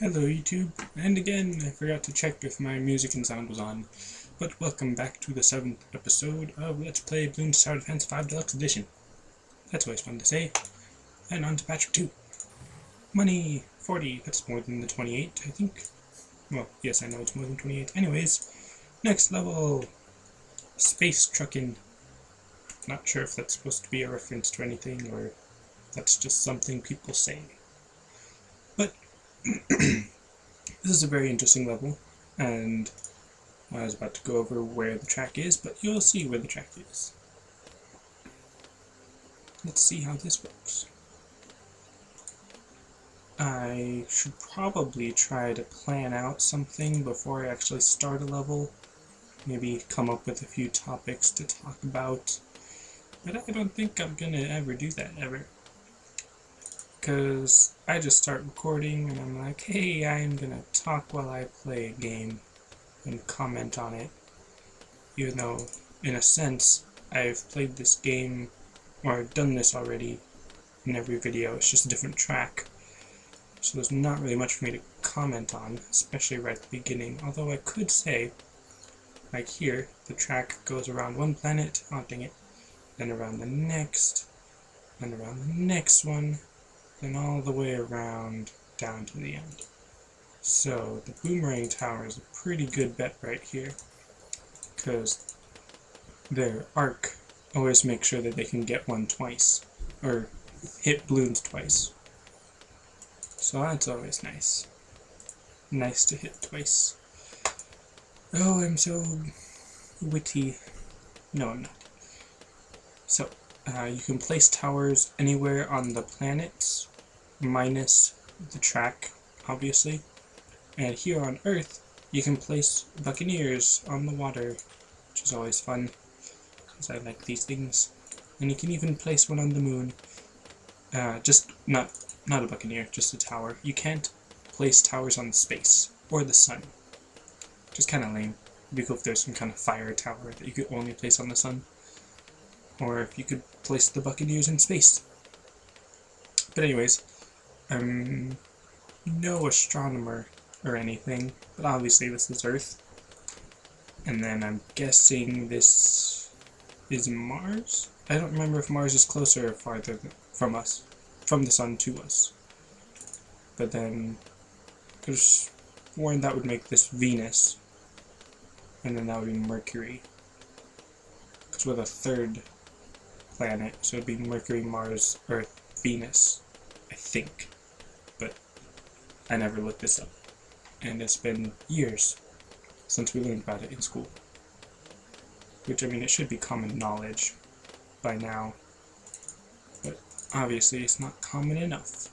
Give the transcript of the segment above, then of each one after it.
Hello YouTube, and again I forgot to check if my music and sound was on, but welcome back to the 7th episode of Let's Play Bloons Tower Defense 5 Deluxe Edition. That's always fun to say. And on to patch 2. Money! 40, that's more than the 28, I think. Well, yes, I know it's more than 28. Anyways, next level! Space truckin. Not sure if that's supposed to be a reference to anything, or that's just something people say. But this is a very interesting level, and I was about to go over where the track is, but you'll see where the track is. Let's see how this works. I should probably try to plan out something before I actually start a level. Maybe come up with a few topics to talk about, but I don't think I'm gonna ever do that ever. Because I just start recording and I'm like, hey, I'm gonna talk while I play a game and comment on it. Even though, in a sense, I've played this game, or I've done this already in every video, it's just a different track. So there's not really much for me to comment on, especially right at the beginning. Although I could say, like here, the track goes around one planet, haunting it, then around the next, then around the next one, then all the way around down to the end. So the boomerang tower is a pretty good bet right here, because their arc always makes sure that they can get one twice, or hit Bloons twice. So that's always nice. Nice to hit twice. Oh, I'm so witty. No, I'm not. So, you can place towers anywhere on the planets, minus the track, obviously. And here on Earth, you can place buccaneers on the water, which is always fun, because I like these things. And you can even place one on the moon. Just not a buccaneer, just a tower. You can't place towers on space, or the sun. Which is kind of lame. It'd be cool if there's some kind of fire tower that you could only place on the sun. Or if you could place the buccaneers in space. But anyways, I'm no astronomer or anything, but obviously this is Earth. And then I'm guessing this is Mars? I don't remember if Mars is closer or farther from us, from the sun to us. But then, could have sworn that would make this Venus, and then that would be Mercury. Because we're the third planet, so it'd be Mercury, Mars, Earth, Venus, I think. But I never looked this up. And it's been years since we learned about it in school. Which, I mean, it should be common knowledge by now. But obviously it's not common enough.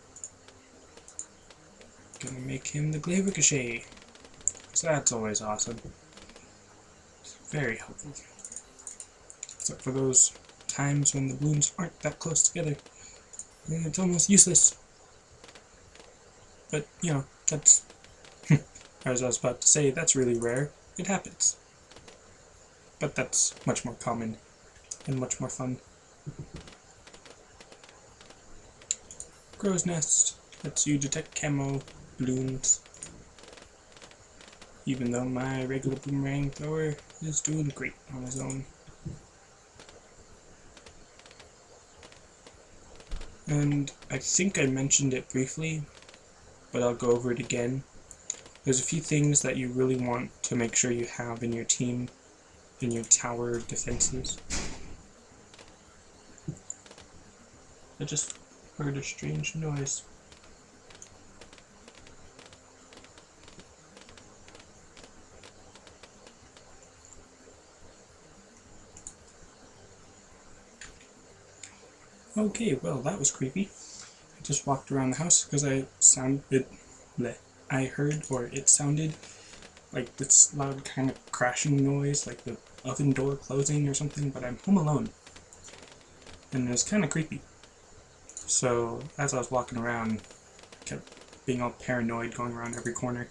Gonna make him the Glaive Ricochet. So that's always awesome. It's very helpful. Except for those times when the Bloons aren't that close together. And it's almost useless. But, you know, that's... as I was about to say, that's really rare. It happens. But that's much more common and much more fun. Crow's Nest lets you detect camo balloons. Even though my regular boomerang thrower is doing great on his own. And I think I mentioned it briefly, but I'll go over it again. There's a few things that you really want to make sure you have in your team, in your tower defenses. I just heard a strange noise. Okay, well that was creepy. I just walked around the house because I heard, or it sounded like this loud kind of crashing noise, like the oven door closing or something, but I'm home alone. And it was kind of creepy. So, as I was walking around, I kept being all paranoid, going around every corner.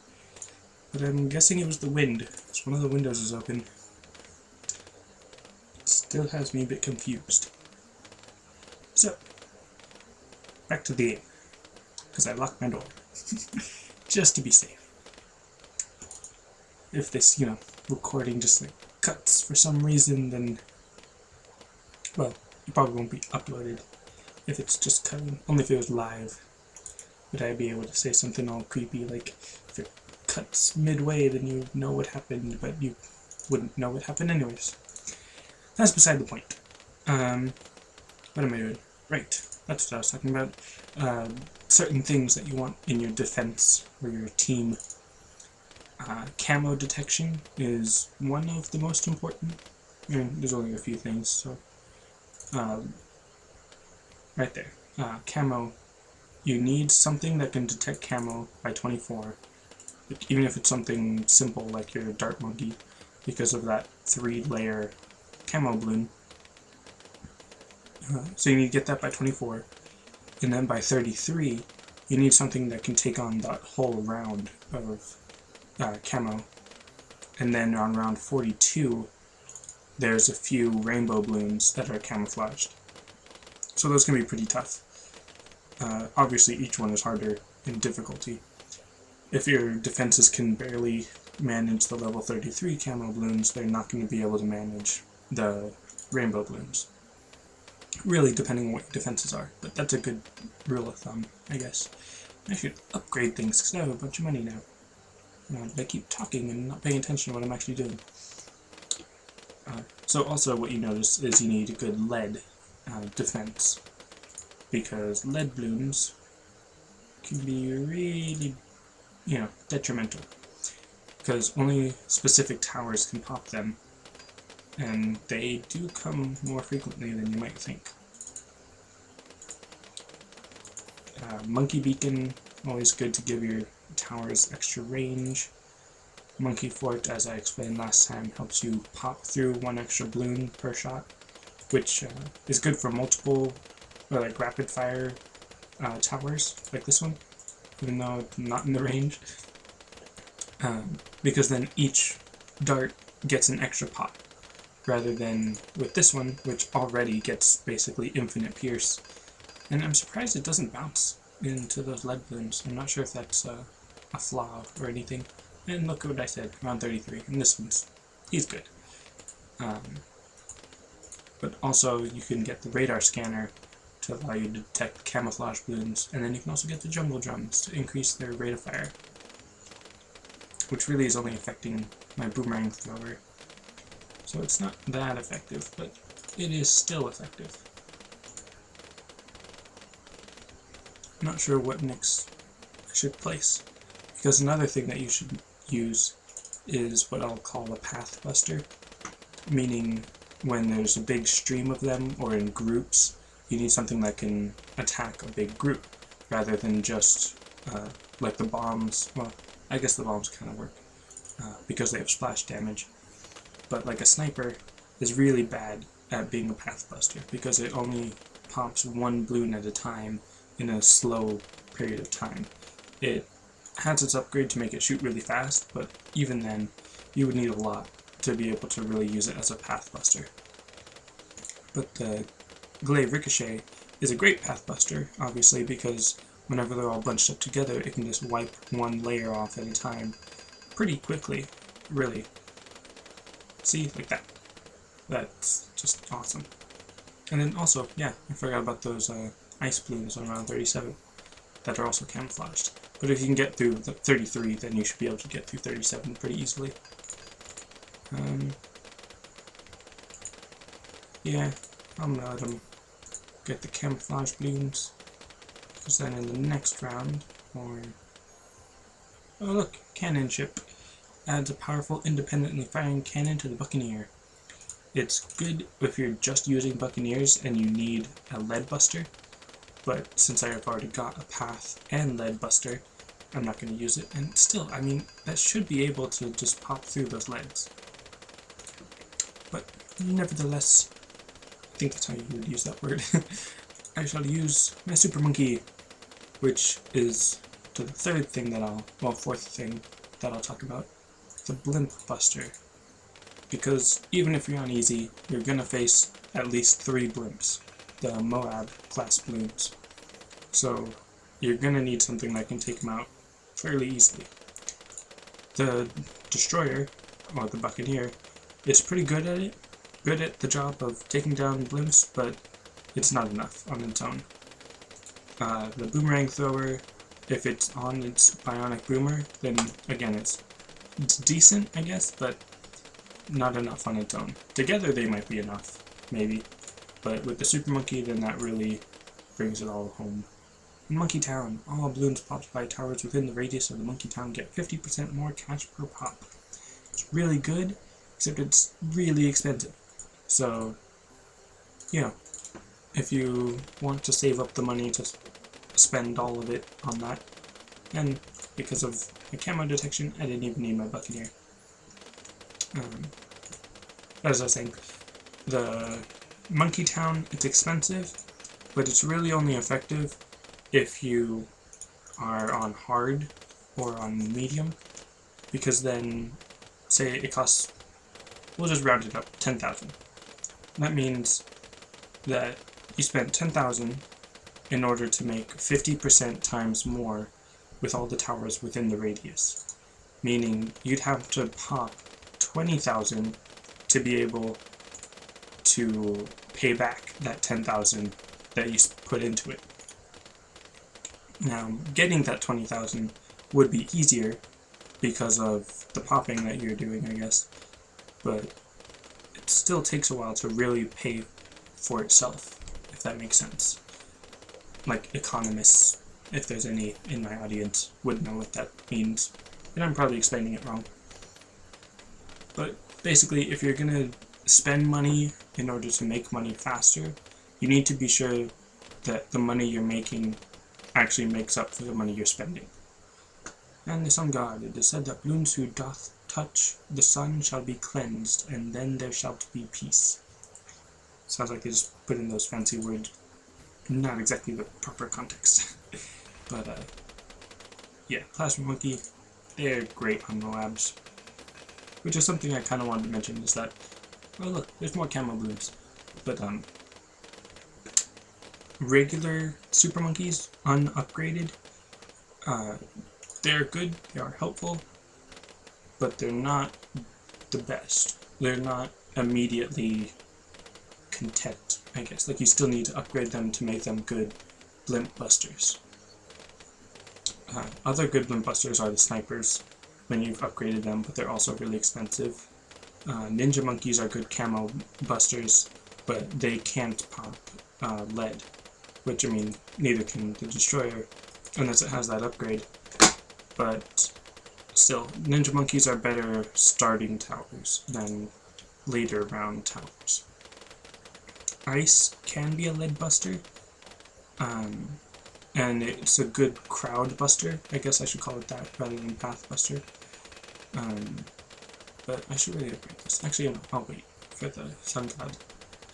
But I'm guessing it was the wind, because one of the windows is open. It still has me a bit confused. So, back to the game, because I locked my door. just to be safe. If this, recording just like cuts for some reason, then, well, it probably won't be uploaded if it's just cutting. Only if it was live would I be able to say something all creepy, like if it cuts midway, then you know what happened, but you wouldn't know what happened anyways. That's beside the point. What am I doing? Right, that's what I was talking about. Certain things that you want in your defense or your team. Camo detection is one of the most important. There's only a few things, so right there. Camo. You need something that can detect camo by 24, even if it's something simple like your dart monkey, because of that 3-layer camo balloon. So you need to get that by 24, and then by 33, you need something that can take on that whole round of camo. And then on round 42, there's a few rainbow balloons that are camouflaged. So those can be pretty tough. Obviously, each one is harder in difficulty. If your defenses can barely manage the level 33 camo balloons, they're not going to be able to manage the rainbow balloons. Really, depending on what your defenses are. But that's a good rule of thumb, I guess. I should upgrade things because I have a bunch of money now. I keep talking and not paying attention to what I'm actually doing. So also what you notice is you need a good lead defense, because lead balloons can be really, detrimental, because only specific towers can pop them, and they do come more frequently than you might think. Monkey beacon, always good to give your towers extra range. Monkey fort, as I explained last time, helps you pop through 1 extra balloon per shot, which is good for multiple, like rapid fire towers, like this one, even though it's not in the range, because then each dart gets an extra pop, rather than with this one, which already gets basically infinite pierce. And I'm surprised it doesn't bounce into those lead balloons. I'm not sure if that's a flaw or anything. And look at what I said, round 33, and this he's good. But also, you can get the radar scanner to allow you to detect camouflage balloons, and then you can also get the jungle drums to increase their rate of fire, which really is only affecting my boomerang thrower. So it's not that effective, but it is still effective. I'm not sure what next I should place, because another thing that you should use is what I'll call a path buster, meaning when there's a big stream of them, or in groups, you need something that can attack a big group, rather than just like the bombs. Well, I guess the bombs kind of work, because they have splash damage, but like a sniper is really bad at being a path buster, because it only pops 1 balloon at a time in a slow period of time. It has its upgrade to make it shoot really fast, but even then, you would need a lot to be able to really use it as a path buster. But the Glaive Ricochet is a great path buster, obviously, because whenever they're all bunched up together, it can just wipe 1 layer off at a time pretty quickly, really. See, like that. That's just awesome. And then also, yeah, I forgot about those ice balloons on round 37 that are also camouflaged. But if you can get through 33, then you should be able to get through 37 pretty easily. Yeah, I'm gonna let them get the camouflage balloons, because then in the next round, oh look, cannon ship adds a powerful independently firing cannon to the Buccaneer. It's good if you're just using Buccaneers and you need a lead buster, but since I have already got a path and lead buster, I'm not going to use it. And still, I mean, that should be able to just pop through those leads. But nevertheless, I think that's how you would use that word. I shall use my Super Monkey, which is the 3rd thing that well, 4th thing that I'll talk about, the Blimp Buster. Because even if you're on easy, you're going to face at least 3 blimps, the Moab class balloons. So you're going to need something that can take them out fairly easily. The Destroyer, or the Buccaneer, is pretty good at it, good at the job of taking down blimps, but it's not enough on its own. The Boomerang Thrower, if it's on its bionic boomer, then again it's decent, I guess, but not enough on its own. Together they might be enough, maybe, but with the Super Monkey, then that really brings it all home. In Monkey Town, all balloons popped by towers within the radius of the Monkey Town get 50% more cash per pop. It's really good, except it's really expensive. So, you know, if you want to save up the money to spend all of it on that, and because of the camo detection, I didn't even need my Buccaneer. As I was saying, the Monkey Town, it's expensive, but it's really only effective if you are on hard or on medium, because then, say it costs, we'll just round it up, 10,000. That means that you spent 10,000 in order to make 50% times more with all the towers within the radius. Meaning you'd have to pop 20,000 to be able to pay back that 10,000 that you put into it. Now, getting that 20,000 would be easier because of the popping that you're doing, I guess, but it still takes a while to really pay for itself, if that makes sense. Like, economists, if there's any in my audience, would know what that means, and I'm probably explaining it wrong. But basically, if you're gonna spend money in order to make money faster, you need to be sure that the money you're making actually makes up for the money you're spending. And the Sun God, it is said that Bloons who doth touch the sun shall be cleansed, and then there shall be peace. Sounds like they just put in those fancy words. Not exactly the proper context. But, yeah, Plasma Monkey, they're great on the labs. Which is something I kind of wanted to mention, is that, oh look, there's more camo balloons. But, regular Super Monkeys, unupgraded, they're good, they are helpful, but they're not the best. They're not immediately content, I guess. Like, you still need to upgrade them to make them good blimp busters. Other good blimp busters are the snipers, when you've upgraded them, but they're also really expensive. Ninja Monkeys are good camo busters, but they can't pop lead, which, I mean, neither can the Destroyer, unless it has that upgrade. But still, Ninja Monkeys are better starting towers than later round towers. Ice can be a lead buster, and it's a good crowd buster. I guess I should call it that rather than path buster. But I should really upgrade this. Actually, no, I'll wait for the Sun God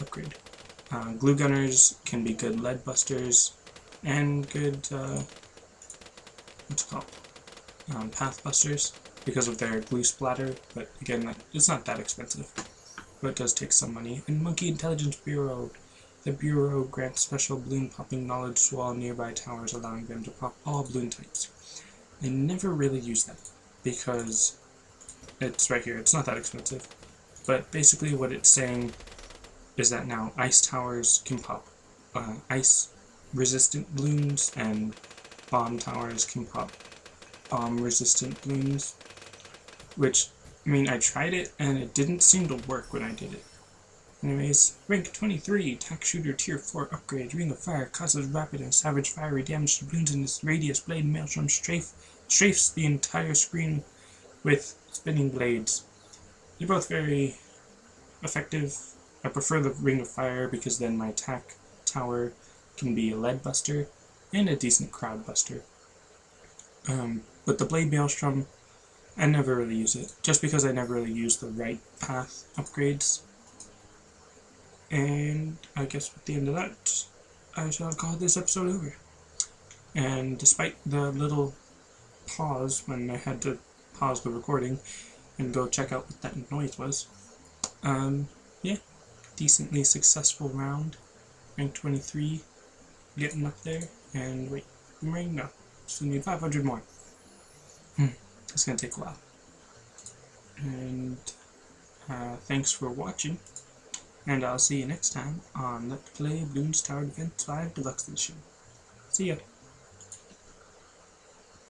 upgrade. Glue Gunners can be good lead busters, and good, what's it called? Path busters, because of their glue splatter, but again, it's not that expensive. But it does take some money. And Monkey Intelligence Bureau. The Bureau grants special balloon popping knowledge to all nearby towers, allowing them to pop all balloon types. I never really use that, because it's right here, it's not that expensive. But basically what it's saying is that now ice towers can pop ice-resistant balloons, and bomb towers can pop bomb-resistant balloons. Which, I mean, I tried it, and it didn't seem to work when I did it. Anyways, rank 23, Tac Shooter Tier 4 upgrade. Ring of Fire causes rapid and savage fiery damage to balloons in its radius. Blade Maelstrom strafes the entire screen with spinning blades. They're both very effective. I prefer the Ring of Fire because then my Tac Tower can be a lead buster and a decent crowd buster. But the Blade Maelstrom, I never really use it, just because I never really use the right path upgrades. And I guess at the end of that, I shall call this episode over. And despite the little pause when I had to pause the recording and go check out what that noise was, yeah, decently successful round. Rank 23, getting up there, and wait, boomerang? No, still need 500 more. It's gonna take a while. And thanks for watching, and I'll see you next time on Let's Play Bloons Tower Defense 5 Deluxe Edition. See ya!